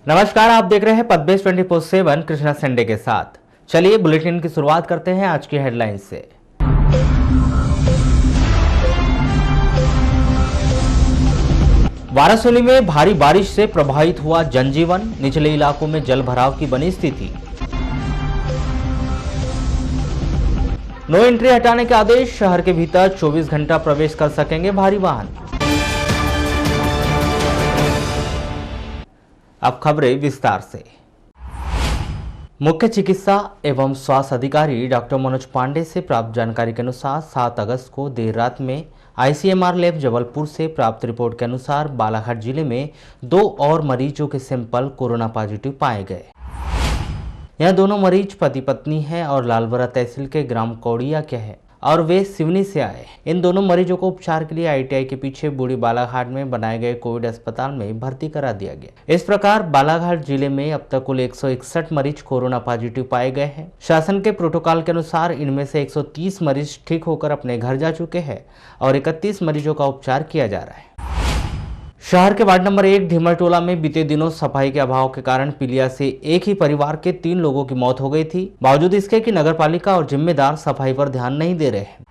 नमस्कार, आप देख रहे हैं पदबेस 24/7 कृष्णा संडे के साथ। चलिए बुलेटिन की शुरुआत करते हैं आज की हेडलाइंस से। वाराणसी में भारी बारिश से प्रभावित हुआ जनजीवन, निचले इलाकों में जल भराव की बनी स्थिति। नो एंट्री हटाने के आदेश, शहर के भीतर 24 घंटा प्रवेश कर सकेंगे भारी वाहन। अब खबरें विस्तार से। मुख्य चिकित्सा एवं स्वास्थ्य अधिकारी डॉक्टर मनोज पांडे से प्राप्त जानकारी के अनुसार 7 अगस्त को देर रात में आईसीएमआर लैब जबलपुर से प्राप्त रिपोर्ट के अनुसार बालाघाट जिले में 2 और मरीजों के सैंपल कोरोना पॉजिटिव पाए गए। यह दोनों मरीज पति पत्नी हैं और लालबरा तहसील के ग्राम कौड़िया के हैं और वे सिवनी से आए। इन दोनों मरीजों को उपचार के लिए आईटीआई के पीछे बूढ़ी बालाघाट में बनाए गए कोविड अस्पताल में भर्ती करा दिया गया। इस प्रकार बालाघाट जिले में अब तक कुल 161 मरीज कोरोना पॉजिटिव पाए गए हैं। शासन के प्रोटोकॉल के अनुसार इनमें से 130 मरीज ठीक होकर अपने घर जा चुके हैं और 31 मरीजों का उपचार किया जा रहा है। शहर के वार्ड नंबर 1 ढीमरटोला में बीते दिनों सफाई के अभाव के कारण पीलिया से एक ही परिवार के 3 लोगों की मौत हो गई थी। बावजूद इसके कि नगरपालिका और जिम्मेदार सफाई पर ध्यान नहीं दे रहे हैं।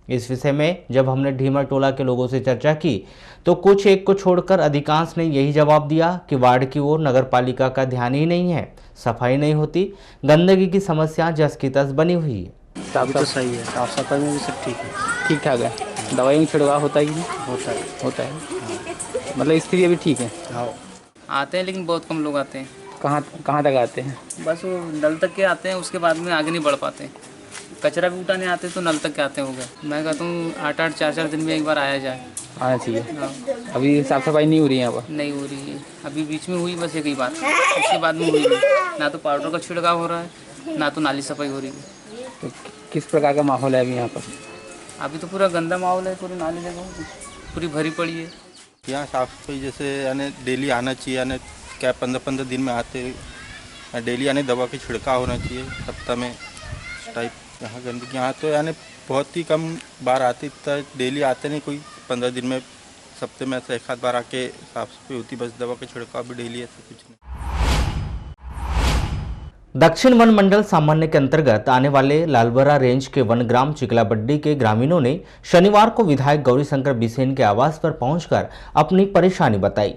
इस विषय में जब हमने ढीमरटोला के लोगों से चर्चा की तो कुछ एक को छोड़कर अधिकांश ने यही जवाब दिया कि वार्ड की ओर नगरपालिका का ध्यान ही नहीं है, सफाई नहीं होती, गंदगी की समस्या जस की तस बनी हुई है। साफ तो सही है, साफ सफाई में भी सब ठीक है, ठीक ठाक है। दवाई में छिड़काव होता है कि नहीं? होता है। मतलब स्थिति अभी ठीक है। हाँ, आते हैं लेकिन बहुत कम लोग आते हैं। कहाँ तक आते हैं? बस वो नल तक के आते हैं, उसके बाद में आगे नहीं बढ़ पाते। कचरा भी उठाने आते तो नल तक के आते हो गए। मैं कहता हूँ 8-8 4-4 दिन में एक बार आया जाए, आना चाहिए। हाँ। अभी साफ सफाई नहीं हो रही है यहाँ पर? नहीं हो रही है, अभी बीच में हुई बस एक ही बार, उसके बाद में हुई नहीं। ना तो पाउडर का छिड़काव हो रहा है, ना तो नाली सफाई हो रही है। तो किस प्रकार का माहौल है अभी यहाँ पर? अभी तो पूरा गंदा माहौल है, पूरी नाली जगह पूरी भरी पड़ी है। यहाँ साफ सफाई जैसे यानी डेली आना चाहिए, यानी क्या 15-15 दिन में आते, डेली यानी दवा की छिड़काव होना चाहिए सप्ताह में टाइप। यहाँ गंदगी यहाँ तो यानी बहुत ही कम बार आती, डेली आते नहीं कोई। 15 दिन में सप्ताह में ऐसा 1 आध बार आके साफ सफाई होती, बस दवा का छिड़काव भी डेली ऐसा कुछ नहीं। दक्षिण वन मंडल सामान्य के अंतर्गत आने वाले लालबरा रेंज के वनग्राम चिकलाबड्डी के ग्रामीणों ने शनिवार को विधायक गौरीशंकर बिसेन के आवास पर पहुंचकर अपनी परेशानी बताई।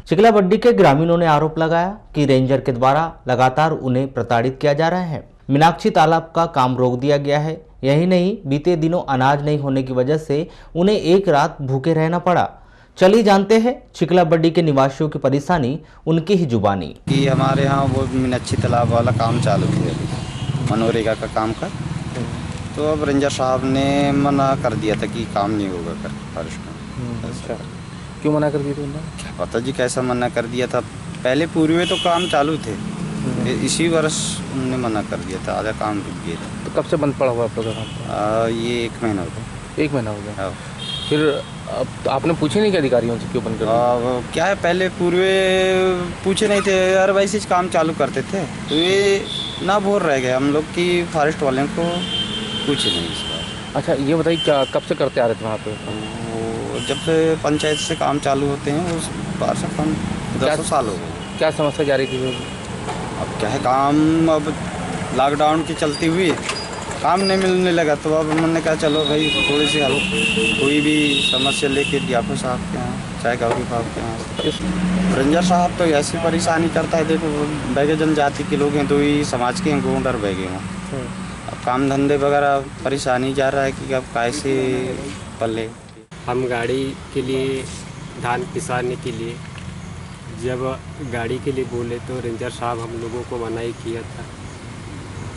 चिकलाबड्डी के ग्रामीणों ने आरोप लगाया कि रेंजर के द्वारा लगातार उन्हें प्रताड़ित किया जा रहा है। मीनाक्षी तालाब का काम रोक दिया गया है। यही नहीं, बीते दिनों अनाज नहीं होने की वजह से उन्हें एक रात भूखे रहना पड़ा। चलिए जानते हैं चिकलाबड्डी के निवासियों की परेशानी उनकी ही जुबानी। कि हमारे यहाँ वो मीनाक्षी तालाब वाला काम चालू किया मनोरेगा का काम का, तो अब रेंजर साहब ने मना कर दिया था कि काम नहीं होगा कर बारिश का। अच्छा, क्यों मना कर दिया था? क्या पता जी कैसा मना कर दिया था। पहले पूर्व में तो काम चालू थे, इसी वर्ष उन्होंने मना कर दिया था, आधा काम रुक गया था। तो कब से बंद पड़ा हुआ आप लोगों का? ये 1 महीना हो गया। 1 महीना हो गया। हाँ। फिर अब तो आपने पूछे नहीं कि अधिकारियों से क्यों बंद कर दिया? क्या है, पहले पूर्व पूछे नहीं थे यार, वैसे काम चालू करते थे तो ये ना बोल रह गए हम लोग कि फॉरेस्ट वाले को पूछे नहीं इस बार। अच्छा, ये बताइए क्या कब से करते आ रहे थे वहाँ पे? वो जब से पंचायत से काम चालू होते हैं उस बार से 10 साल हो गए। क्या समस्या जा रही थी? अब क्या है, काम अब लॉकडाउन के चलते हुए काम नहीं मिलने लगा, तो अब मैंने कहा चलो भाई थोड़ी सी हल कोई भी समस्या लेके डीएफओ साहब के यहाँ, चाहे गौरी साहब के यहाँ। रेंजर साहब तो ऐसी परेशानी करता है, देखो बैगे जनजाति के लोग हैं तो ही समाज के हैं, डर बैगे वहाँ। अब काम धंधे वगैरह परेशानी जा रहा है कि अब कैसे पले। हम गाड़ी के लिए, धान पिसाने के लिए जब गाड़ी के लिए बोले तो रेंजर साहब हम लोगों को मना ही किया था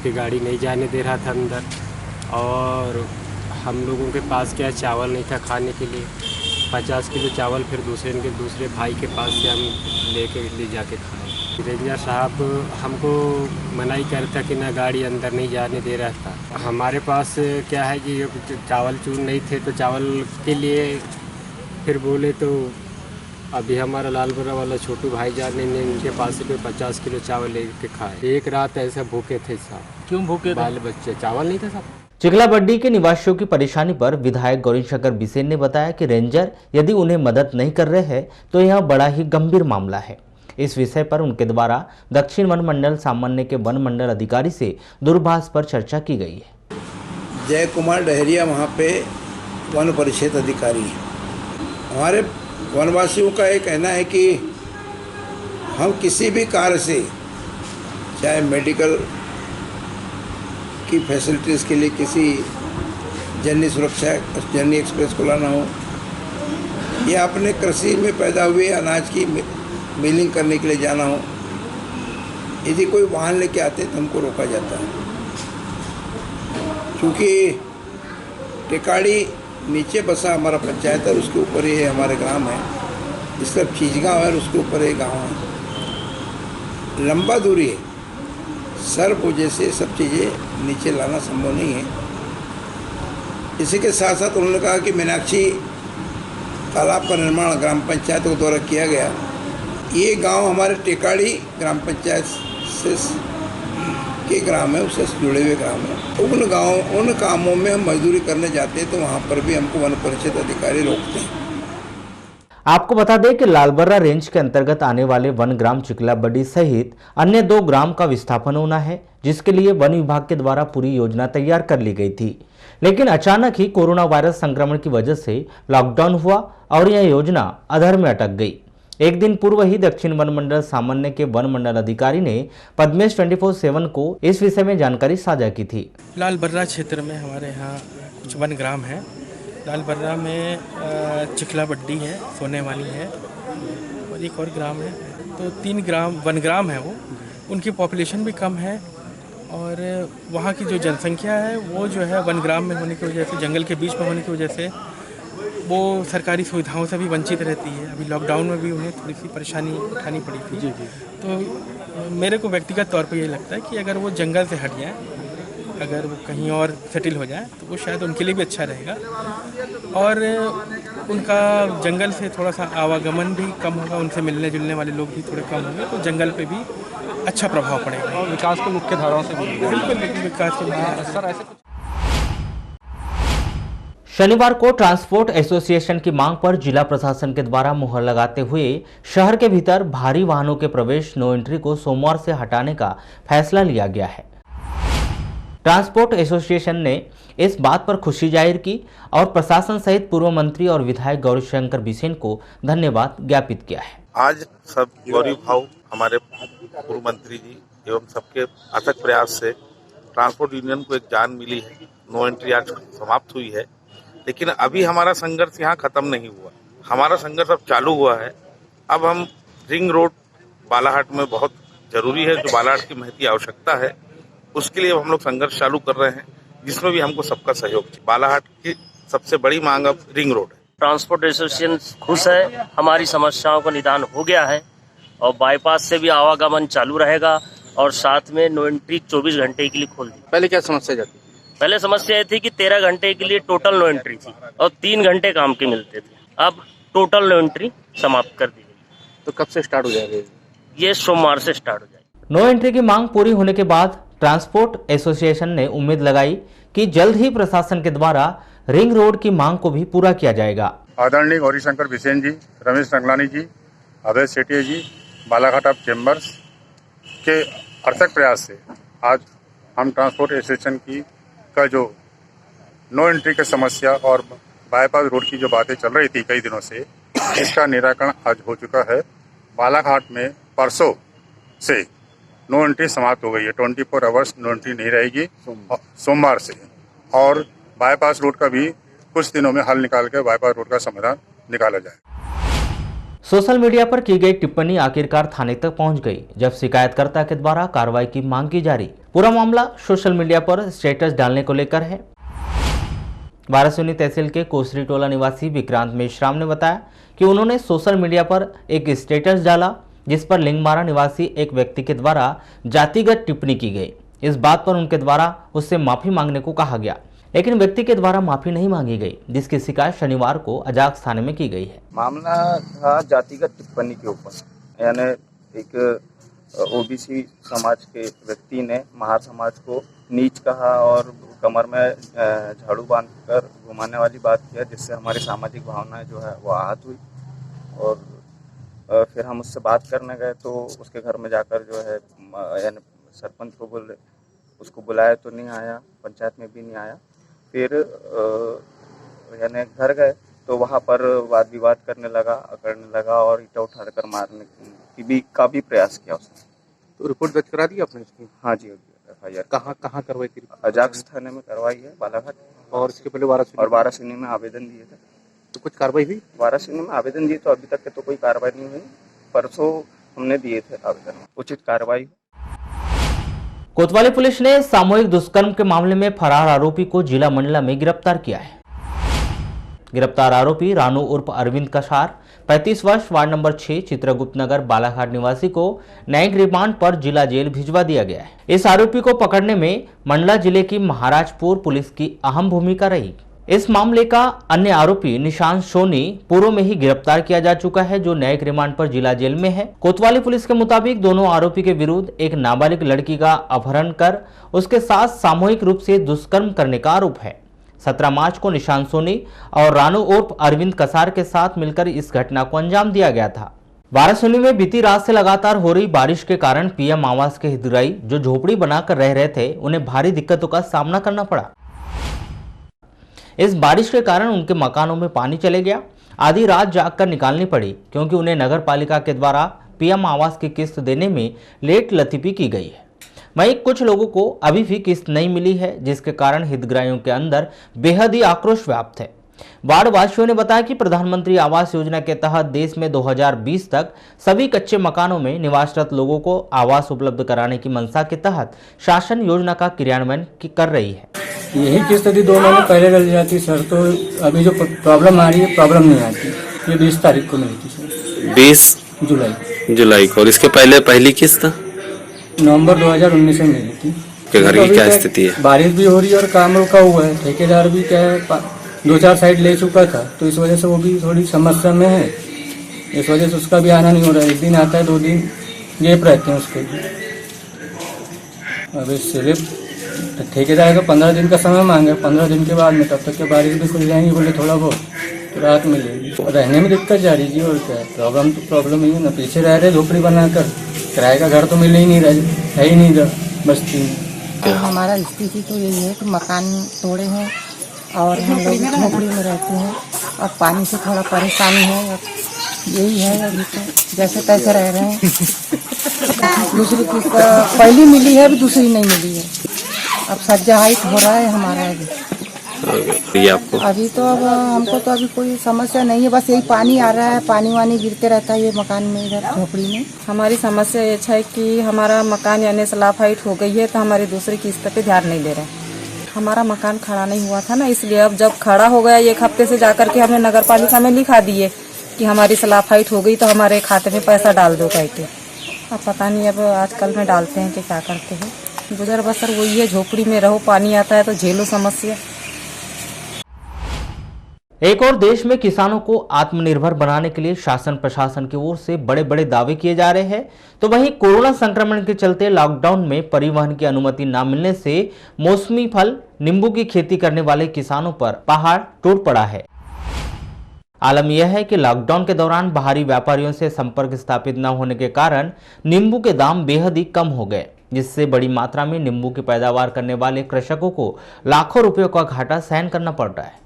कि गाड़ी नहीं जाने दे रहा था अंदर। और हम लोगों के पास क्या चावल नहीं था खाने के लिए। 50 किलो चावल फिर दूसरे भाई के पास से हम ले जाके खाए। रेंजर साहब हमको मना ही कर था कि ना गाड़ी अंदर नहीं जाने दे रहा था। हमारे पास क्या है कि चावल चूर नहीं थे तो चावल के लिए फिर बोले तो अभी हमारा लालबरा वाला छोटू भाईजान ने इनके पास से 50 किलो चावल ले के खाए। एक रात ऐसा भूखे थे साहब। क्यों भूखे थे? बाल बच्चे, चावल नहीं था साहब। चिकलाबड्डी के निवासियों की परेशानी पर विधायक गौरीशंकर बिसेन ने बताया कि रेंजर यदि उन्हें मदद नहीं कर रहे हैं तो यह बड़ा ही गंभीर मामला है। इस विषय पर उनके द्वारा दक्षिण वन मंडल सामान्य के वन मंडल अधिकारी से दूरभाष पर चर्चा की गई है। जय कुमार डहरिया वहाँ पे वन परिषद अधिकारी हैं। हमारे वनवासियों का ये कहना है कि हम किसी भी कार्य से, चाहे मेडिकल की फैसिलिटीज़ के लिए किसी जननी सुरक्षा जननी एक्सप्रेस खुलाना हो या अपने कृषि में पैदा हुए अनाज की मिलिंग करने के लिए जाना हो, यदि कोई वाहन लेके आते तो हमको रोका जाता है। क्योंकि टेकाड़ी नीचे बसा हमारा पंचायत है, उसके ऊपर ये हमारे ग्राम है, इस तरफ खींचगांव है, उसके ऊपर एक गाँव है, लंबा दूरी है। सर वजह से सब चीज़ें नीचे लाना संभव नहीं है। इसी के साथ साथ उन्होंने कहा कि मीनाक्षी तालाब का निर्माण ग्राम पंचायत के द्वारा किया गया। ये गांव हमारे टेकाड़ी ग्राम पंचायत से के ग्राम है, उससे जुड़े हुए ग्राम है। उन कामों में हम मजदूरी करने जाते हैं तो वहाँ पर भी हमको वन परिषद अधिकारी रोकते हैं। आपको बता दें कि लालबर्रा रेंज के अंतर्गत आने वाले वन ग्राम चिकलाबड्डी सहित अन्य 2 ग्राम का विस्थापन होना है, जिसके लिए वन विभाग के द्वारा पूरी योजना तैयार कर ली गई थी। लेकिन अचानक ही कोरोना वायरस संक्रमण की वजह से लॉकडाउन हुआ और यह योजना अधर में अटक गई। एक दिन पूर्व ही दक्षिण वन मंडल सामान्य के वन मंडल अधिकारी ने पद्मेश 24/7 को इस विषय में जानकारी साझा की थी। लालबर्रा क्षेत्र में हमारे यहाँ कुछ वन ग्राम है। लालबर्रा में चिकलाबड्डी है, सोने वाली है और एक और ग्राम है। तो 3 ग्राम वन ग्राम है वो, उनकी पॉपुलेशन भी कम है और वहाँ की जो जनसंख्या है वो जो है वन ग्राम में होने की वजह से, जंगल के बीच में होने की वजह से वो सरकारी सुविधाओं से भी वंचित रहती है। अभी लॉकडाउन में भी उन्हें थोड़ी सी परेशानी उठानी पड़ी थी। तो मेरे को व्यक्तिगत तौर पे ये लगता है कि अगर वो जंगल से हट जाए, अगर वो कहीं और सेटल हो जाए तो वो शायद उनके लिए भी अच्छा रहेगा और उनका जंगल से थोड़ा सा आवागमन भी कम होगा, उनसे मिलने जुलने वाले लोग भी थोड़े कम होंगे, तो जंगल पे भी अच्छा प्रभाव पड़ेगा और विकास के मुख्य धाराओं से बिल्कुल विकास के मुख्य सर ऐसे। शनिवार को ट्रांसपोर्ट एसोसिएशन की मांग पर जिला प्रशासन के द्वारा मुहर लगाते हुए शहर के भीतर भारी वाहनों के प्रवेश नो एंट्री को सोमवार से हटाने का फैसला लिया गया है। ट्रांसपोर्ट एसोसिएशन ने इस बात पर खुशी जाहिर की और प्रशासन सहित पूर्व मंत्री और विधायक गौरीशंकर बिसेन को धन्यवाद ज्ञापित किया है। आज सब गौरी भाव हमारे पूर्व मंत्री जी एवं सबके अथक प्रयास से ट्रांसपोर्ट यूनियन को एक जान मिली है। नो एंट्री आज समाप्त हुई है, लेकिन अभी हमारा संघर्ष यहाँ खत्म नहीं हुआ। हमारा संघर्ष अब चालू हुआ है। अब हम रिंग रोड बालाहाट में बहुत जरूरी है, जो बालाहाट की महती आवश्यकता है, उसके लिए हम लोग संघर्ष चालू कर रहे हैं, जिसमें भी हमको सबका सहयोग चाहिए। बालाहाट की सबसे बड़ी मांग अब रिंग रोड है। ट्रांसपोर्ट एसोसिएशन खुश है, हमारी समस्याओं का निदान हो गया है और बाईपास से भी आवागमन चालू रहेगा और साथ में नो एंट्री 24 घंटे के लिए खोल दी। पहले क्या समस्या जाती? पहले समस्या ये थी कि 13 घंटे के लिए टोटल नो एंट्री थी और 3 घंटे काम के मिलते थे। अब टोटल नो एंट्री समाप्त कर दी गई। तो कब से स्टार्ट हो जाएगा? ये सोमवार से स्टार्ट हो जाएगी। नो एंट्री की मांग पूरी होने के बाद ट्रांसपोर्ट एसोसिएशन ने उम्मीद लगाई कि जल्द ही प्रशासन के द्वारा रिंग रोड की मांग को भी पूरा किया जाएगा। आदरणीय गौरीशंकर बिसेन जी, रमेश रंगलानी जी, अभय सेठिया जी, बालाघाट ऑफ चैम्बर्स के अथक प्रयास से आज हम ट्रांसपोर्ट एसोसिएशन की का जो नो एंट्री की समस्या और बाईपास रोड की जो बातें चल रही थी कई दिनों से, इसका निराकरण आज हो चुका है। बालाघाट में परसों से नो एंट्री समाप्त हो गई है। 24 आवर्स नो एंट्री नहीं रहेगी सोमवार से, और बाईपास रोड का भी कुछ दिनों में हल निकाल के बाईपास रोड का समाधान निकाला जाए। सोशल मीडिया पर की गई टिप्पणी आखिरकार थाने तक पहुंच गई, जब शिकायतकर्ता के द्वारा कार्रवाई की मांग की जा रही। पूरा मामला सोशल मीडिया पर स्टेटस डालने को लेकर है। वारासिवनी तहसील के कोसरी टोला निवासी विक्रांत मेश्राम ने बताया कि उन्होंने सोशल मीडिया पर एक स्टेटस डाला, जिस पर लिंगमारा निवासी एक व्यक्ति के द्वारा जातिगत टिप्पणी की गई। इस बात पर उनके द्वारा उससे माफी मांगने को कहा गया, लेकिन व्यक्ति के द्वारा माफी नहीं मांगी गई, जिसकी शिकायत शनिवार को अजाक्स थाने में की गई है। मामला था जातिगत टिप्पणी के ऊपर, यानी एक ओबीसी समाज के व्यक्ति ने महार समाज को नीच कहा और कमर में झाड़ू बांधकर घुमाने वाली बात किया, जिससे हमारी सामाजिक भावनाएं जो है वो आहत हुई। और फिर हम उससे बात करने गए तो उसके घर में जाकर जो है यानी सरपंच को उसको बुलाया तो नहीं आया, पंचायत में भी नहीं आया। फिर यानी घर गए तो वहाँ पर वाद विवाद करने लगा और ईंटा उठाकर मारने का भी प्रयास किया उसने। तो रिपोर्ट दर्ज करा दी आपने इसकी? हाँ जी, FIR कहाँ करवाई थी? अजाक्स थाने में करवाई है, बालाघाट। और इसके पहले वारासिनी में आवेदन दिए थे। तो कुछ कार्रवाई हुई? वारासिनी में आवेदन दिए तो अभी तक के तो कोई कार्रवाई नहीं हुई। परसों हमने दिए थे आवेदन, उचित कार्रवाई। कोतवाली पुलिस ने सामूहिक दुष्कर्म के मामले में फरार आरोपी को जिला मंडला में गिरफ्तार किया है। गिरफ्तार आरोपी रानू उर्फ अरविंद कसार 35 वर्ष, वार्ड नंबर 6, चित्रगुप्त नगर, बालाघाट निवासी को न्यायिक रिमांड पर जिला जेल भिजवा दिया गया है। इस आरोपी को पकड़ने में मंडला जिले की महाराजपुर पुलिस की अहम भूमिका रही। इस मामले का अन्य आरोपी निशांत सोनी पूर्व में ही गिरफ्तार किया जा चुका है, जो न्यायिक रिमांड पर जिला जेल में है। कोतवाली पुलिस के मुताबिक दोनों आरोपी के विरुद्ध एक नाबालिग लड़की का अपहरण कर उसके साथ सामूहिक रूप से दुष्कर्म करने का आरोप है। 17 मार्च को निशांत सोनी और रानू उर्फ अरविंद कसार के साथ मिलकर इस घटना को अंजाम दिया गया था। वारासिनी में बीती रात से लगातार हो रही बारिश के कारण PM आवास के हितग्राही जो झोपड़ी बनाकर रह रहे थे, उन्हें भारी दिक्कतों का सामना करना पड़ा। इस बारिश के कारण उनके मकानों में पानी चले गया। आधी रात जागकर निकालनी पड़ी क्योंकि उन्हें नगर पालिका के द्वारा PM आवास की किस्त देने में लेट लतीफी की गई है। वहीं कुछ लोगों को अभी भी किस्त नहीं मिली है, जिसके कारण हितग्राहियों के अंदर बेहद ही आक्रोश व्याप्त है। वार्ड वासियों ने बताया कि प्रधानमंत्री आवास योजना के तहत देश में 2020 तक सभी कच्चे मकानों में निवासरत लोगों को आवास उपलब्ध कराने की मंशा के तहत शासन योजना का क्रियान्वयन कर रही है। यही किस्त यदि 2 महीने पहले डल जाती सर, तो अभी जो प्रॉब्लम आ रही है, प्रॉब्लम नहीं आती। ये 20 तारीख को मिलती सर, 20 जुलाई को। और इसके पहले पहली किस्त नवंबर 2019 में मिली थी। घर की क्या स्थिति है? बारिश भी हो रही है और काम रुका हुआ है। ठेकेदार भी क्या है 2-4 साइड ले चुका था, तो इस वजह से वो भी थोड़ी समस्या में है। इस वजह से उसका भी आना नहीं हो रहा है। 1 दिन आता है, 2 दिन गैप रहते हैं उसके भी। अब स्लिप ठेकेदार का 15 दिन का समय मांगे, 15 दिन के बाद में, तब तक के बारिश भी खुल जाएंगी, बोले थोड़ा बहुत तो राहत मिलेगी। रहने में दिक्कत जा रही है और क्या प्रॉब्लम तो प्रॉब्लम ही है ना। पीछे रह रहे झोपड़ी बनाकर, किराए का घर तो मिल ही नहीं रहा है ही नहीं इधर बस्ती में। हमारा स्थिति तो यही है कि मकान तोड़े हैं और हम लोग झोपड़ी में रहते हैं और पानी से थोड़ा परेशानी है। यही है अभी तो जैसे तैसे रह रहे हैं। दूसरी किस्त पहली मिली है, अभी दूसरी नहीं मिली है। अब सज्जा हाइट हो रहा है हमारा आपको अभी तो अब हमको तो अभी कोई समस्या नहीं है, बस यही पानी आ रहा है, पानी वानी गिरते रहता है ये मकान में, इधर झोपड़ी में। हमारी समस्या ये है कि हमारा मकान यानी स्लैब हाइट हो गई है, तो हमारी दूसरी किस्त पे ध्यान नहीं दे रहे। हमारा मकान खड़ा नहीं हुआ था ना, इसलिए अब जब खड़ा हो गया 1 हफ्ते से जाकर के हमने नगर पालिका में लिखा दिए कि हमारी स्लैब हाइट हो गई तो हमारे खाते में पैसा डाल दो कह के। अब पता नहीं अब आजकल में डालते हैं कि क्या करते हैं। गुजर बसर वही है, झोपड़ी में रहो, पानी आता है तो झेलो समस्या। एक और देश में किसानों को आत्मनिर्भर बनाने के लिए शासन प्रशासन की ओर से बड़े बड़े दावे किए जा रहे हैं, तो वहीं कोरोना संक्रमण के चलते लॉकडाउन में परिवहन की अनुमति न मिलने से मौसमी फल नींबू की खेती करने वाले किसानों पर पहाड़ टूट पड़ा है। आलम यह है कि लॉकडाउन के दौरान बाहरी व्यापारियों से संपर्क स्थापित न होने के कारण नींबू के दाम बेहद ही कम हो गए, जिससे बड़ी मात्रा में नींबू की पैदावार करने वाले कृषकों को लाखों रुपयों का घाटा सहन करना पड़ रहा है।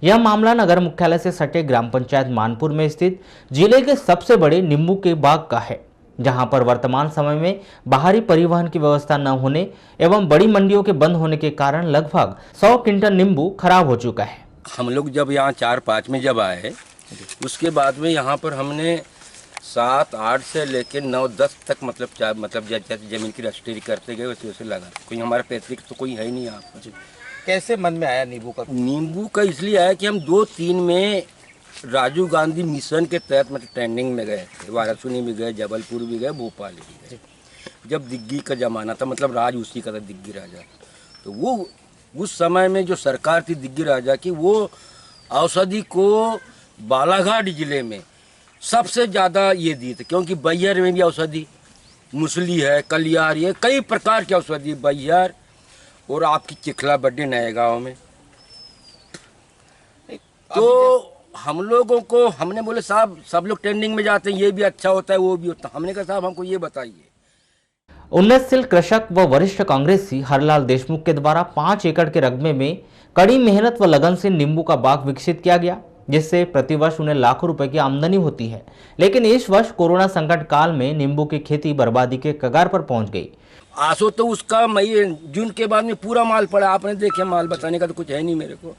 यह मामला नगर मुख्यालय से सटे ग्राम पंचायत मानपुर में स्थित जिले के सबसे बड़े नींबू के बाग का है, जहां पर वर्तमान समय में बाहरी परिवहन की व्यवस्था न होने एवं बड़ी मंडियों के बंद होने के कारण लगभग 100 क्विंटल नींबू खराब हो चुका है। हम लोग जब यहाँ 4-5 में जब आए, उसके बाद में यहाँ पर हमने 7-8 से लेकर 9-10 तक मतलब जैसे जमीन की रजिस्ट्री करते गए वैसे लगा। कोई हमारा पैतृक तो कोई है ही नहीं यहाँ पर। कैसे मन में आया नींबू का? नींबू का इसलिए आया कि हम 2-3 में राजीव गांधी मिशन के तहत मतलब ट्रेंडिंग में गए थे। वाराणसी भी गए, जबलपुर भी गए, भोपाल भी गए। जब दिग्गी का ज़माना था, मतलब राज उसी का था, दिग्गी राजा। तो वो उस समय में जो सरकार थी दिग्गी राजा की, वो औषधि को बालाघाट जिले में सबसे ज़्यादा ये दी थी, क्योंकि बैहर में भी औषधि, मुसली है, कलियार, ये कई प्रकार की औषधि बैहर और आपकी चिखला बड्डी नए गांव में। तो हम लोगों को हमने बोले साहब सब लोग ट्रेंडिंग में जाते हैं, ये भी अच्छा होता है वो भी होता है। हमने कहा साहब हमको ये बताइए। उन्नतशील कृषक व वरिष्ठ कांग्रेसी हरलाल देशमुख के द्वारा 5 एकड़ के रकबे में कड़ी मेहनत व लगन से नींबू का बाग विकसित किया गया, जिससे प्रतिवर्ष उन्हें लाखों रुपए की आमदनी होती है। लेकिन इस वर्ष कोरोना संकट काल में नींबू की खेती बर्बादी के कगार पर पहुंच गई। आसो तो उसका मई जून के बाद में पूरा माल पड़ा, आपने देखे, माल बताने का तो कुछ है नहीं मेरे को।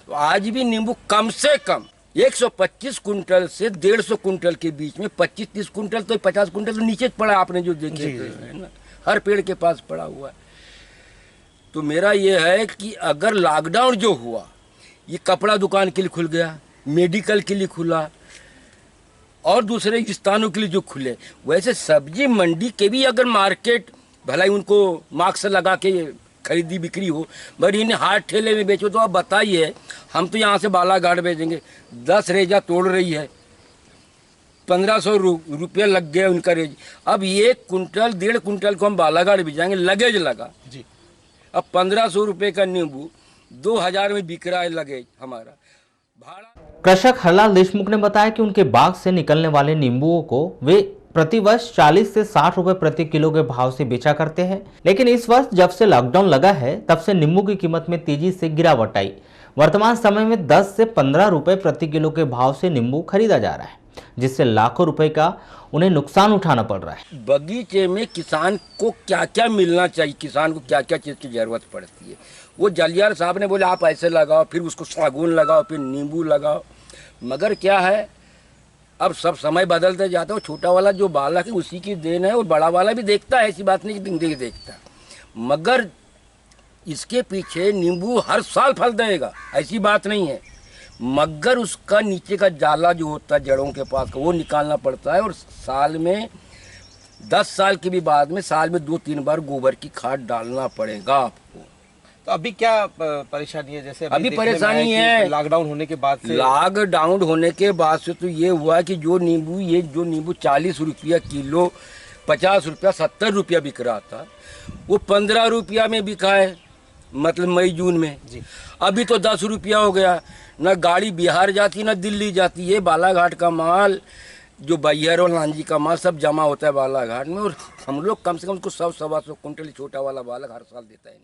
तो आज भी नींबू कम से कम 125 कुंटल से 150 कुंटल के बीच में, 25-30 कुंटल तो 50 कुंटल तो नीचे पड़ा, आपने जो देखे है ना, हर पेड़ के पास पड़ा हुआ है। तो मेरा ये है कि अगर लॉकडाउन जो हुआ, ये कपड़ा दुकान के लिए खुल गया, मेडिकल के लिए खुला और दूसरे स्थानों के लिए जो खुले, वैसे सब्जी मंडी के भी अगर मार्केट भलाई उनको मास्क लगा के खरीदी बिक्री हो, बट इन्हें हाथ ठेले में बेचो। तो आप बताइए, हम तो यहाँ से बालाघाट भेजेंगे, 10 रेजा तोड़ रही है, 1500 रुपये लग गए उनका रेज। अब 1 कुंटल 1.5 कुंटल को हम बालाघाट भेजाएंगे, लगेज लगा जी। अब 1500 रुपये का नींबू 2000 में बिक रहा है लगेज हमारा भाड़ा। कृषक हरलाल देशमुख ने बताया कि उनके बाग से निकलने वाले नींबुओं को वे प्रतिवर्ष 40 से 60 रुपए प्रति किलो के भाव से बेचा करते हैं। लेकिन इस वर्ष जब से लॉकडाउन लगा है, तब से नींबू की कीमत में तेजी से गिरावट आई। वर्तमान समय में 10 से 15 रुपए प्रति किलो के भाव से नींबू खरीदा जा रहा है, जिससे लाखों रुपए का उन्हें नुकसान उठाना पड़ रहा है। बगीचे में किसान को क्या क्या मिलना चाहिए, किसान को क्या क्या चीज़ की जरूरत पड़ती है, वो जलियार साहब ने बोले आप ऐसे लगाओ, फिर उसको सागौन लगाओ, फिर नींबू लगाओ। मगर क्या है, अब सब समय बदलते जाता है। छोटा वाला जो बालक है उसी की देन है, और बड़ा वाला भी देखता है, ऐसी बात नहीं कि नहीं देखता। मगर इसके पीछे नींबू हर साल फल देगा, ऐसी बात नहीं है। मगर उसका नीचे का जाला जो होता है जड़ों के पास का, वो निकालना पड़ता है। और साल में 10 साल के भी बाद में साल में 2-3 बार गोबर की खाद डालना पड़ेगा आपको। तो अभी क्या परेशानी है? जैसे अभी परेशानी है लॉकडाउन होने के बाद से। लॉकडाउन होने के बाद से तो ये हुआ कि जो नींबू 40 रुपया किलो, 50 रुपया, 70 रुपया बिक रहा था, वो 15 रुपया में बिका है, मतलब मई जून में जी। अभी तो 10 रुपया हो गया। न गाड़ी बिहार जाती न दिल्ली जाती है। बालाघाट का माल, जो बैहर और लांजी का माल सब जमा होता है बालाघाट में, और हम लोग कम से कम उसको 100-125 कुंटल छोटा वाला बालक हर साल देता है।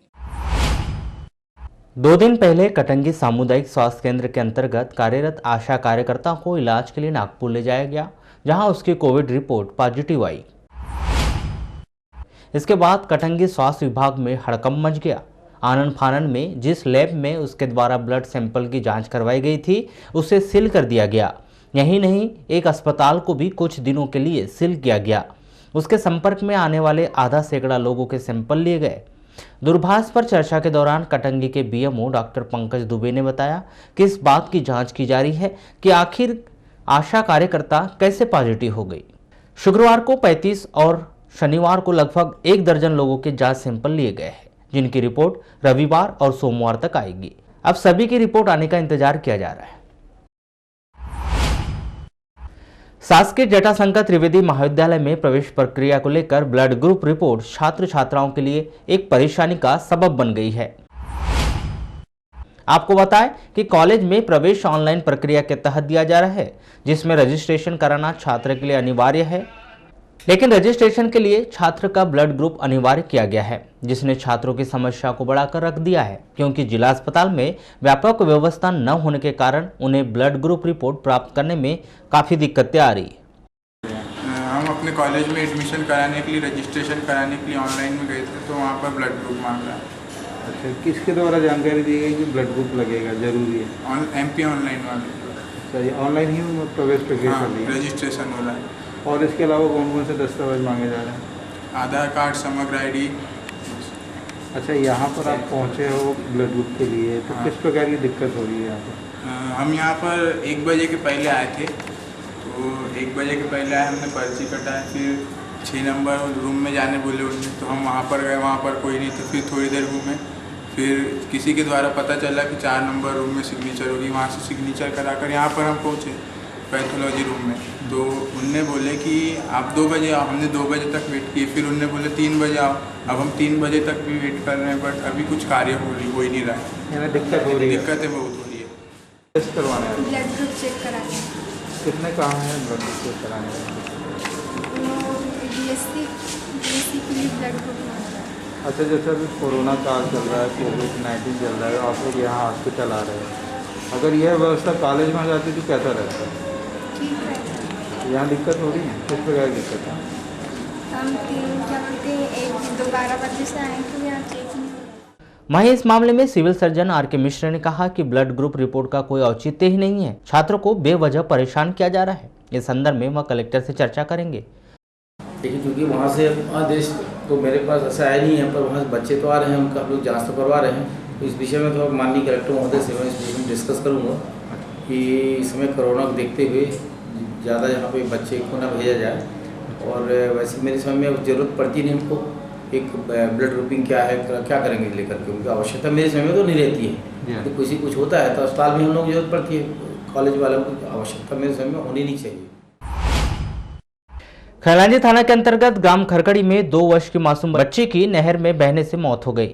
2 दिन पहले कटंगी सामुदायिक स्वास्थ्य केंद्र के अंतर्गत कार्यरत आशा कार्यकर्ता को इलाज के लिए नागपुर ले जाया गया, जहां उसकी कोविड रिपोर्ट पॉजिटिव आई। इसके बाद कटंगी स्वास्थ्य विभाग में हड़कंप मच गया। आनन फानन में जिस लैब में उसके द्वारा ब्लड सैंपल की जांच करवाई गई थी, उसे सील कर दिया गया। यही नहीं, एक अस्पताल को भी कुछ दिनों के लिए सील किया गया। उसके संपर्क में आने वाले आधा सैकड़ा लोगों के सैंपल लिए गए। दूरभाष पर चर्चा के दौरान कटंगी के बीएमओ डॉक्टर पंकज दुबे ने बताया कि इस बात की जांच की जा रही है कि आखिर आशा कार्यकर्ता कैसे पॉजिटिव हो गई। शुक्रवार को 35 और शनिवार को लगभग 1 दर्जन लोगों के जांच सैंपल लिए गए हैं, जिनकी रिपोर्ट रविवार और सोमवार तक आएगी। अब सभी की रिपोर्ट आने का इंतजार किया जा रहा है। शासकीय जटाशंकर त्रिवेदी महाविद्यालय में प्रवेश प्रक्रिया को लेकर ब्लड ग्रुप रिपोर्ट छात्र छात्राओं के लिए एक परेशानी का सबब बन गई है। आपको बताएं कि कॉलेज में प्रवेश ऑनलाइन प्रक्रिया के तहत दिया जा रहा है, जिसमें रजिस्ट्रेशन कराना छात्र के लिए अनिवार्य है। लेकिन रजिस्ट्रेशन के लिए छात्र का ब्लड ग्रुप अनिवार्य किया गया है, जिसने छात्रों की समस्या को बढ़ाकर रख दिया है, क्योंकि जिला अस्पताल में व्यापक व्यवस्था न होने के कारण उन्हें ब्लड ग्रुप रिपोर्ट प्राप्त करने में काफ़ी दिक्कतें आ रही है। हम अपने कॉलेज में एडमिशन कराने के लिए, रजिस्ट्रेशन कराने के लिए ऑनलाइन में गए थे, तो वहाँ पर ब्लड ग्रुप मांग रहा है। अच्छा, किसके द्वारा जानकारी दी गई कि ब्लड ग्रुप लगेगा, जरूरी है? MP ऑनलाइन वाले। अच्छा, ये ऑनलाइन ही प्रवेश प्रक्रिया चल रही है, रजिस्ट्रेशन हो रहा है। और इसके अलावा कौन कौन से दस्तावेज मांगे जा रहे हैं? आधार कार्ड, समग्र ID। अच्छा, यहाँ पर आप पहुँचे हो ब्लड ग्रुप के लिए, तो किस प्रकार की दिक्कत हो रही है यहाँ पर? हम यहाँ पर 1 बजे के पहले आए थे, तो 1 बजे के पहले आए, हमने पर्ची कटाया, फिर 6 नंबर रूम में जाने बोले उन्होंने, तो हम वहाँ पर गए, वहाँ पर कोई नहीं था। फिर थोड़ी देर घूमे, फिर किसी के द्वारा पता चला कि 4 नंबर रूम में सिग्नेचर होगी, वहाँ से सिग्नेचर कराकर यहाँ पर हम पहुँचे। पैथोलॉजी रूम में। तो उनने बोले कि आप 2 बजे आओ। हमने 2 बजे तक वेट किए, फिर उनने बोले 3 बजे आओ। अब हम 3 बजे तक भी वेट कर रहे हैं, बट अभी कुछ कार्य हो ही नहीं रहा है। दिक्कत हो रही है, दिक्कतें बहुत हो रही है। टेस्ट करवाना है, ब्लड ग्रुप चेक कराना है। कितने काम है ब्लड ग्रुप चेक कराने हैं? बीएससी के लिए ब्लड ग्रुप मांगा है। अच्छा, जैसे अभी कोरोना काल चल रहा है, कोविड-19 चल रहा है, आप लोग यहाँ हॉस्पिटल आ रहे हैं, अगर यह व्यवस्था कॉलेज में जाती तो कैसा रहता है? ठीक है। यहाँ दिक्कत हो रही है, किस प्रकार की दिक्कत है? हम 12 बजे से आए तो यहाँ चेक नहीं हो रहा। वहीं इस मामले में सिविल सर्जन आर.के. मिश्र ने कहा कि ब्लड ग्रुप रिपोर्ट का कोई औचित्य ही नहीं है, छात्रों को बेवजह परेशान किया जा रहा है। इस संदर्भ में वह कलेक्टर से चर्चा करेंगे। देखिए, क्योंकि वहाँ से आदेश तो मेरे पास ऐसा आया नहीं है, पर वहाँ से बच्चे तो आ रहे हैं, उनका हम लोग जाँच तो करवा रहे हैं। तो इस विषय में तो माननीय कलेक्टर महोदय से मैं इस विषय में डिस्कस करूँगा कि इस समय कोरोना को देखते हुए ज़्यादा यहाँ पे बच्चे को ना भेजा जाए। और वैसे मेरे समय में ज़रूरत पड़ती नहीं हमको, एक ब्लड ग्रुपिंग क्या है, क्या करेंगे लेकर के, उनकी आवश्यकता मेरे समय में तो नहीं रहती है। तो किसी कुछ होता है तो अस्पताल में हम लोग की जरूरत पड़ती है, कॉलेज वालों की आवश्यकता मेरे समय में होनी नहीं चाहिए। खैलानी थाना के अंतर्गत ग्राम खरकड़ी में 2 वर्ष की मासूम बच्ची की नहर में बहने से मौत हो गई।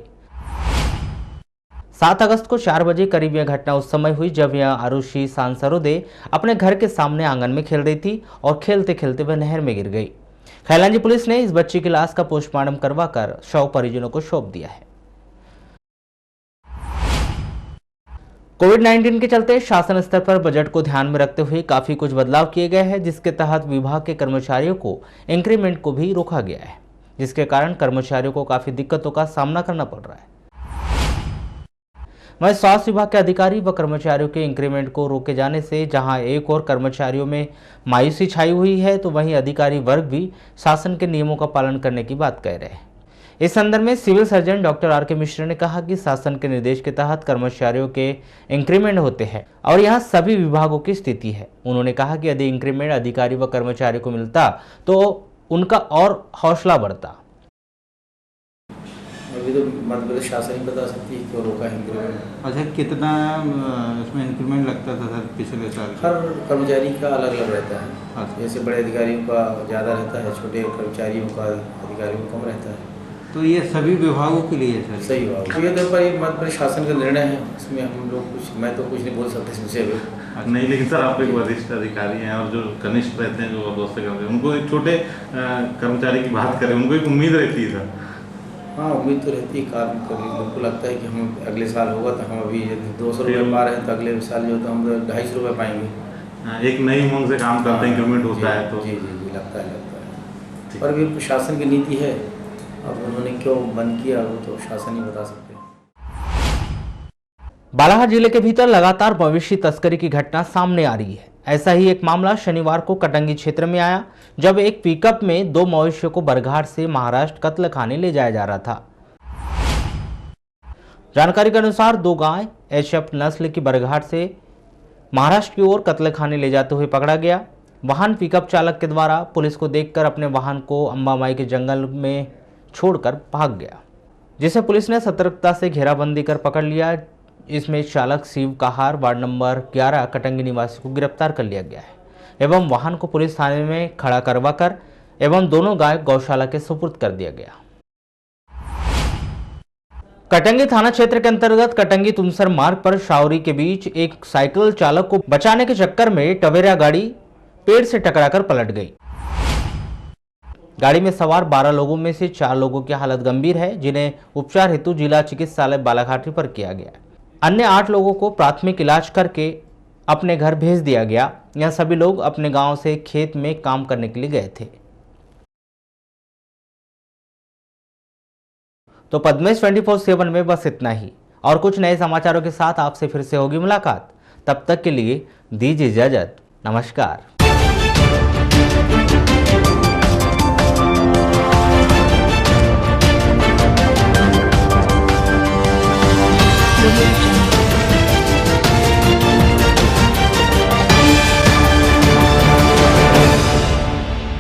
7 अगस्त को 4 बजे करीब यह घटना उस समय हुई जब यह आरुषि सांसरोदे अपने घर के सामने आंगन में खेल रही थी और खेलते खेलते वह नहर में गिर गई। खैलानी पुलिस ने इस बच्ची की लाश का पोस्टमार्टम करवाकर शव परिजनों को सौंप दिया है। कोविड-19 के चलते शासन स्तर पर बजट को ध्यान में रखते हुए काफी कुछ बदलाव किए गए हैं, जिसके तहत विभाग के कर्मचारियों को इंक्रीमेंट को भी रोका गया है, जिसके कारण कर्मचारियों को काफी दिक्कतों का सामना करना पड़ रहा है। वहीं स्वास्थ्य विभाग के अधिकारी व कर्मचारियों के इंक्रीमेंट को रोके जाने से जहां एक और कर्मचारियों में मायूसी छाई हुई है, तो वहीं अधिकारी वर्ग भी शासन के नियमों का पालन करने की बात कह रहे हैं। इस संदर्भ में सिविल सर्जन डॉक्टर आर.के. मिश्र ने कहा कि शासन के निर्देश के तहत कर्मचारियों के इंक्रीमेंट होते हैं और यहां सभी विभागों की स्थिति है। उन्होंने कहा कि यदि इंक्रीमेंट अधिकारी व कर्मचारी को मिलता तो उनका और हौसला बढ़ता। अभी तो मध्य प्रदेश शासन ही बता सकती है क्यों रोका है इंक्रीमेंट। अच्छा, कितना इसमें इंक्रीमेंट लगता था सर पिछले साल? हर कर्मचारी का अलग अलग रहता है। जैसे बड़े अधिकारियों का ज़्यादा रहता है, छोटे कर्मचारियों का अधिकारियों को कम रहता है। तो ये सभी विभागों के लिए सर? सही बात। ये तो पर मध्य प्रदेश शासन का निर्णय है, इसमें हम लोग कुछ, मैं तो कुछ नहीं बोल सकता इस विषय में। नहीं, लेकिन सर आप एक वरिष्ठ अधिकारी हैं और जो कनिष्ठ रहते हैं, जो अवस्था करते हैं, उनको एक छोटे कर्मचारी की बात करें, उनको एक उम्मीद रहती है सर। हाँ, उम्मीद तो रहती है। कार्य उनको लगता है कि हम अगले साल होगा तो हम अभी 200 रुपये पा रहे हैं तो अगले साल जो तो हम 250 रुपये पाएंगे। एक नई उमंग से काम करते हैं, इंक्रीमेंट होता है तो जी लगता है। पर भी शासन की नीति है, अब उन्होंने क्यों बंद किया वो तो शासन ही बता सकते हैं। बालाघाट जिले के भीतर लगातार मवेशी तस्करी की घटना सामने आ रही है। ऐसा ही एक मामला शनिवार को कटंगी क्षेत्र में आया, जब एक पिकअप में 2 मवेशियों को बरघाट से महाराष्ट्र कत्ल खाने ले जाया जा रहा था। जानकारी के अनुसार 2 गाय एचएफ नस्ल की बरघाट से महाराष्ट्र की ओर कत्ल खाने ले जाते हुए पकड़ा गया। वाहन पिकअप चालक के द्वारा पुलिस को देखकर अपने वाहन को अंबामाई के जंगल में छोड़कर भाग गया, जिसे पुलिस ने सतर्कता से घेराबंदी कर पकड़ लिया। इसमें चालक शिव कहार वार्ड नंबर 11 कटंगी निवासी को गिरफ्तार कर लिया गया है एवं वाहन को पुलिस थाने में खड़ा करवाकर एवं दोनों गाय गौशाला के सुपुर्द कर दिया गया। कटंगी थाना क्षेत्र के अंतर्गत कटंगी तुमसर मार्ग पर शावरी के बीच एक साइकिल चालक को बचाने के चक्कर में टवेरा गाड़ी पेड़ से टकराकर पलट गई। गाड़ी में सवार 12 लोगों में से 4 लोगों की हालत गंभीर है, जिन्हें उपचार हेतु जिला चिकित्सालय बालाघाट रेफर किया गया। अन्य 8 लोगों को प्राथमिक इलाज करके अपने घर भेज दिया गया। यह सभी लोग अपने गांव से खेत में काम करने के लिए गए थे। तो पद्मेश 24/7 में बस इतना ही, और कुछ नए समाचारों के साथ आपसे फिर से होगी मुलाकात। तब तक के लिए दीजिए इजाजत। नमस्कार।